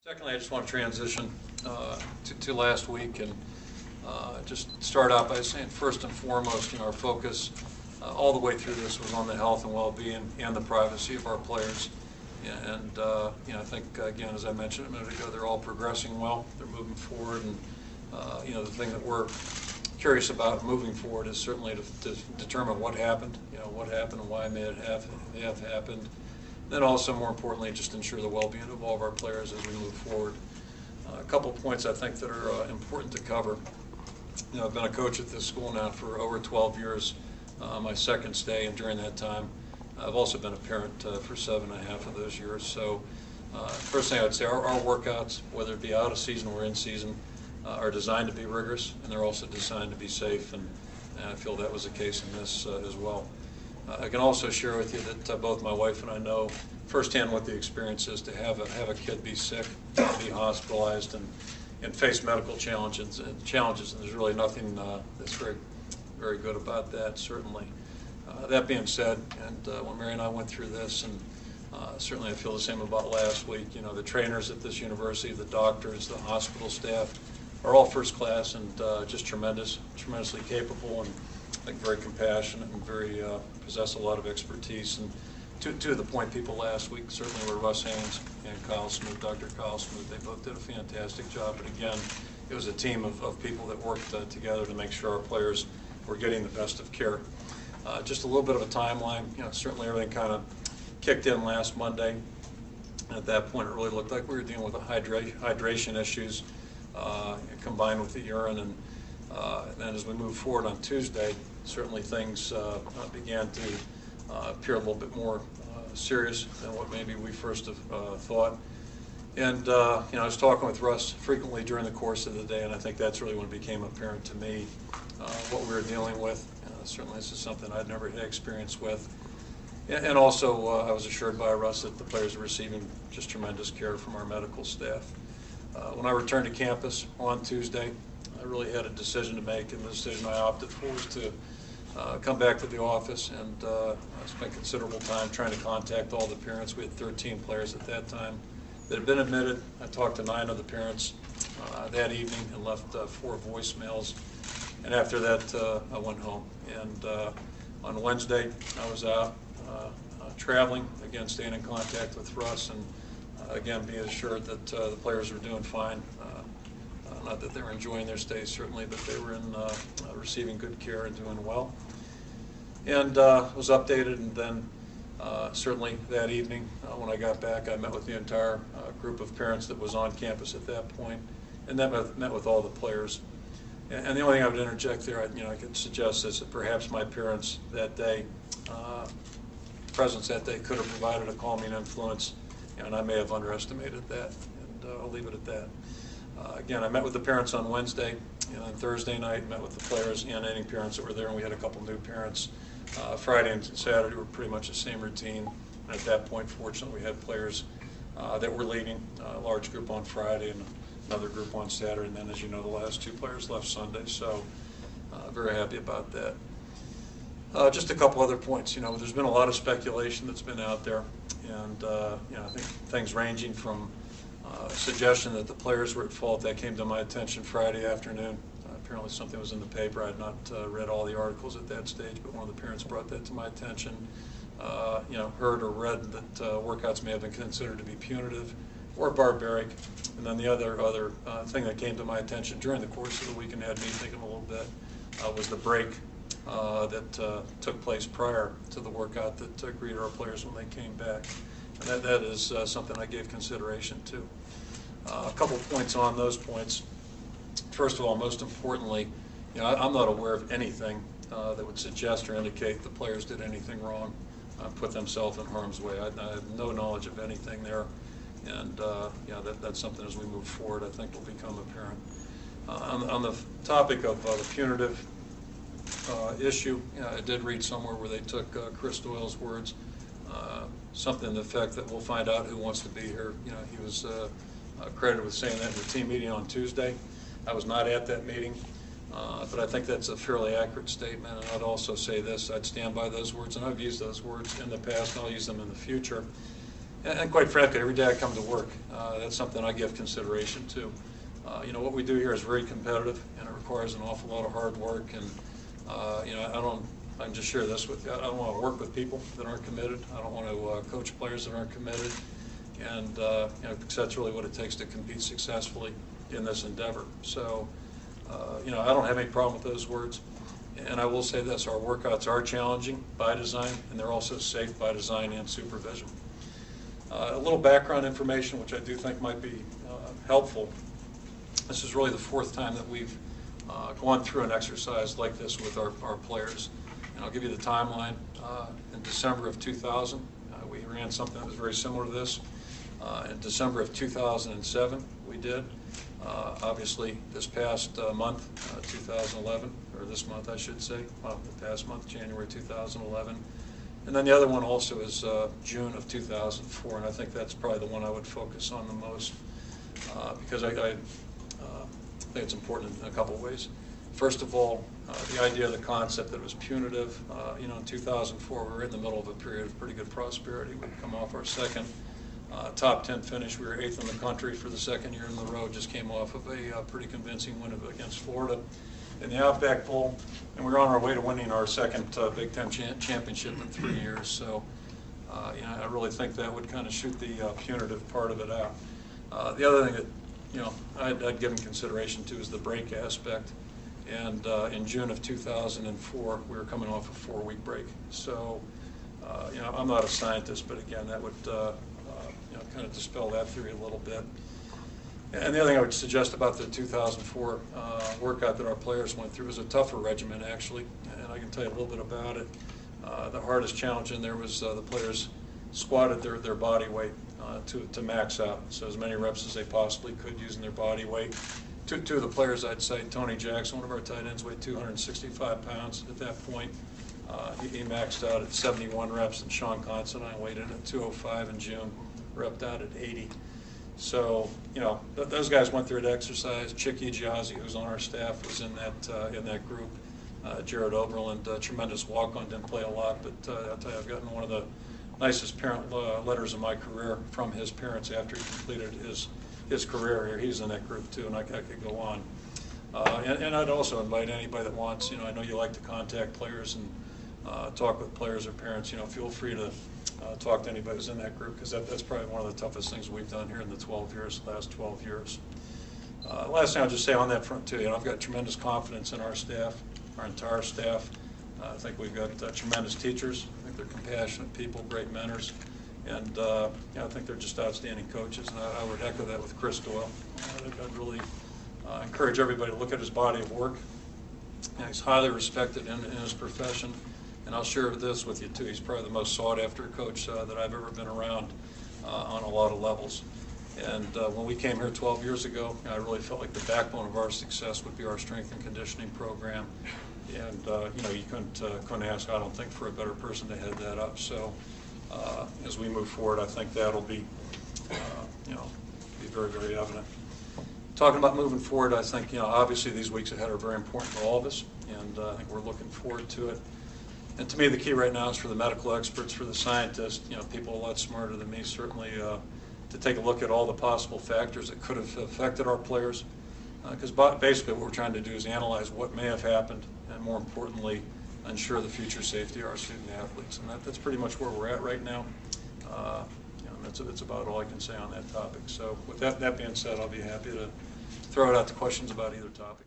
Secondly, I just want to transition to last week and just start out by saying first and foremost, our focus all the way through this was on the health and well-being and the privacy of our players. And I think, again, as I mentioned a minute ago, they're all progressing well. They're moving forward, and the thing that we're curious about moving forward is certainly to determine what happened, and why it may have happened. Then also, more importantly, just ensure the well-being of all of our players as we move forward. A couple of points I think that are important to cover. I've been a coach at this school now for over 12 years, my second stay, and during that time, I've also been a parent for 7.5 of those years. So first thing I would say, our workouts, whether it be out of season or in season, are designed to be rigorous, and they're also designed to be safe, and I feel that was the case in this as well. I can also share with you that both my wife and I know firsthand what the experience is to have a kid be sick, be hospitalized, and face medical challenges. And there's really nothing that's very good about that, certainly. That being said, and when Mary and I went through this, and certainly I feel the same about last week, the trainers at this university, the doctors, the hospital staff are all first class and just tremendously capable, and I think very compassionate and very possess a lot of expertise. And to the point, people last week certainly were Russ Haynes and Kyle Smoot, Dr. Kyle Smoot. They both did a fantastic job. But again, it was a team of people that worked together to make sure our players were getting the best of care. Just a little bit of a timeline. Certainly everything kind of kicked in last Monday. At that point, it really looked like we were dealing with the hydration issues combined with the urine. And then as we moved forward on Tuesday, certainly things began to appear a little bit more serious than what maybe we first have thought. And I was talking with Russ frequently during the course of the day, and I think that's really when it became apparent to me what we were dealing with. Certainly this is something I'd never had experience with. And also I was assured by Russ that the players are receiving just tremendous care from our medical staff. When I returned to campus on Tuesday, I really had a decision to make, and the decision I opted for was to come back to the office, and I spent considerable time trying to contact all the parents. We had 13 players at that time that had been admitted. I talked to 9 of the parents that evening and left 4 voicemails, and after that I went home. And on Wednesday I was out traveling, again staying in contact with Russ, and again being assured that the players were doing fine. Not that they were enjoying their stay, certainly, but they were receiving good care and doing well. And was updated, and then certainly that evening when I got back, I met with the entire group of parents that was on campus at that point, and met with all the players. And the only thing I would interject there, I could suggest is that perhaps my parents that day, presence that day, could have provided a calming influence, and I may have underestimated that, and I'll leave it at that. Again, I met with the parents on Wednesday, and on Thursday night met with the players and any parents that were there, and we had a couple new parents. Friday and Saturday were pretty much the same routine, and at that point, fortunately, we had players that were leaving, a large group on Friday and another group on Saturday, and then, as you know, the last 2 players left Sunday, so very happy about that. Just a couple other points. There's been a lot of speculation that's been out there, and I think things ranging from suggestion that the players were at fault. That came to my attention Friday afternoon. Apparently something was in the paper. I had not read all the articles at that stage, but one of the parents brought that to my attention. Heard or read that workouts may have been considered to be punitive or barbaric. And then the other thing that came to my attention during the course of the week and had me thinking a little bit was the break that took place prior to the workout that greeted our players when they came back. And that is something I gave consideration to. A couple points on those points. First of all, most importantly, I'm not aware of anything that would suggest or indicate the players did anything wrong, put themselves in harm's way. I have no knowledge of anything there, and that's something as we move forward I think will become apparent. On the topic of the punitive issue, I did read somewhere where they took Chris Doyle's words, something to the effect that we'll find out who wants to be here. He was credited with saying that in the team meeting on Tuesday. I was not at that meeting, but I think that's a fairly accurate statement. And I'd also say this: I'd stand by those words, and I've used those words in the past, and I'll use them in the future. And quite frankly, every day I come to work, that's something I give consideration to. You know, what we do here is very competitive, and it requires an awful lot of hard work. And you know, I can just share this with you. I don't want to work with people that aren't committed. I don't want to coach players that aren't committed. And you know, because that's really what it takes to compete successfully in this endeavor. So, you know, I don't have any problem with those words. And I will say this: our workouts are challenging by design, and they're also safe by design and supervision. A little background information, which I do think might be helpful. This is really the fourth time that we've gone through an exercise like this with our players. And I'll give you the timeline. In December of 2000, we ran something that was very similar to this. In December of 2007, we did. Obviously, this past month, 2011, or this month I should say, well, the past month, January 2011. And then the other one also is June of 2004, and I think that's probably the one I would focus on the most because I think it's important in a couple of ways. First of all, the idea of the concept that it was punitive. You know, in 2004, we were in the middle of a period of pretty good prosperity. We'd come off our second top 10 finish. We were 8th in the country for the second year in a row. Just came off of a pretty convincing win against Florida in the Outback Bowl, and we were on our way to winning our second Big Ten championship in 3 years. So, you know, I really think that would kind of shoot the punitive part of it out. The other thing that, you know, I'd given consideration to is the break aspect. And in June of 2004, we were coming off a 4-week break. So, you know, I'm not a scientist, but again, that would, you know, kind of dispel that theory a little bit. And the other thing I would suggest about the 2004 workout that our players went through was a tougher regimen, actually, and I can tell you a little bit about it. The hardest challenge in there was the players squatted their body weight to max out, so as many reps as they possibly could using their body weight. Two of the players I'd say, Tony Jackson, one of our tight ends, weighed 265 pounds at that point. He maxed out at 71 reps, and Sean Considine weighed in at 205 in June, repped out at 80. So, you know, those guys went through an exercise. Chick Egiazzi, who's on our staff, was in that group. Jared Oberland, tremendous walk-on, didn't play a lot, but I'll tell you, I've gotten one of the nicest parent letters of my career from his parents after he completed his career here. He's in that group too, and I could go on. And I'd also invite anybody that wants, you know, I know you like to contact players and talk with players or parents, you know, feel free to talk to anybody who's in that group, because that's probably one of the toughest things we've done here in the last 12 years. Last thing I'll just say on that front too, you know, I've got tremendous confidence in our staff, our entire staff. I think we've got tremendous teachers. I think they're compassionate people, great mentors, and you know, I think they're just outstanding coaches. And I would echo that with Chris Doyle. I'd really encourage everybody to look at his body of work. You know, he's highly respected in his profession. And I'll share this with you too. He's probably the most sought-after coach that I've ever been around on a lot of levels. And when we came here 12 years ago, I really felt like the backbone of our success would be our strength and conditioning program. And you know, you couldn't ask, I don't think, for a better person to head that up. So as we move forward, I think that'll be, you know, be very, very evident. Talking about moving forward, I think, you know, obviously these weeks ahead are very important for all of us, and I think we're looking forward to it. And to me, the key right now is for the medical experts, for the scientists, you know, people a lot smarter than me, certainly, to take a look at all the possible factors that could have affected our players. Because basically what we're trying to do is analyze what may have happened, and more importantly, ensure the future safety of our student athletes. And that's pretty much where we're at right now. You know, and that's about all I can say on that topic. So with that being said, I'll be happy to throw it out to questions about either topic.